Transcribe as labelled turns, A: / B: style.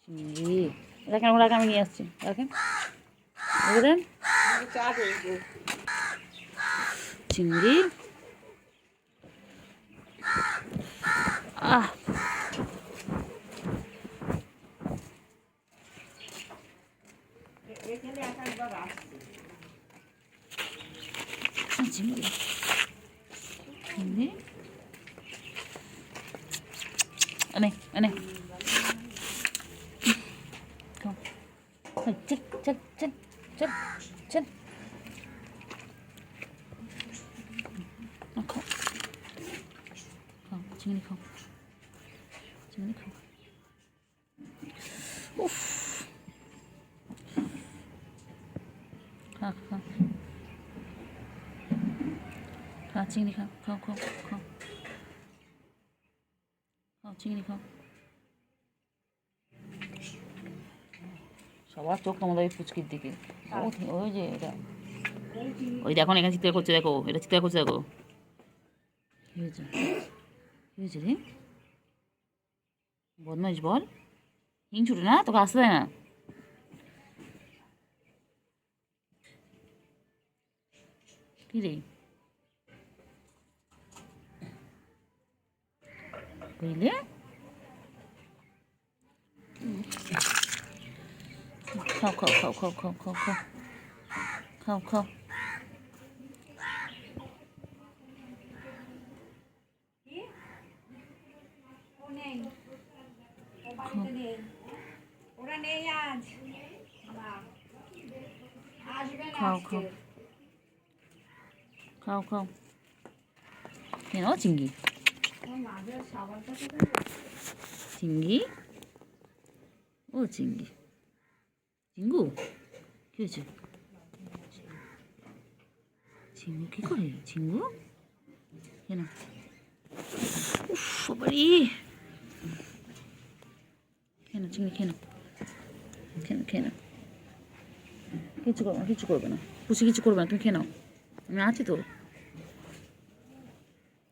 A: চিংড়ি রাখেন, ওরা আমি নিয়ে আসছি, রাখেন দেন। চিংড়ি চিংড়ি চিংড়ি এনে এনে চল চল চল চল চল খাও খাও চিংড়ি খাও চিংড়ি খাও। উফ খা খা খা চিংড়ি খাও খাও খাও খাও খাও চিংড়ি খাও। সবার চোখ আমাদের ওই পুচকির দিকে। ওই যে এটা, ওই দেখো এখানে চিৎকার করছে, দেখো এটা চিৎকার করছে, দেখো কী হয়েছে, কী হয়েছে রে? বদমাইশ বল, হিংসুটে না, তোকে আসতে দেয় না। কী রে বুঝলে? খাও খাও খাও খাও খাও খাও খাও খাও খাও। খাও খাও খাও খাও। কেন চিংড়ি চিংড়ি ও চিংড়ি চিঙ্গু কী হয়েছে? চিঙ্গু কী করে? চিঙ্গু কেন? উফ বাবারে, কেন চিংড়ি কেন কেন কেন? কিছু করবে না, কিছু করবে না, পুষি কিছু করবে না, তুমি খেয়ে নাও, আমি আছি তো।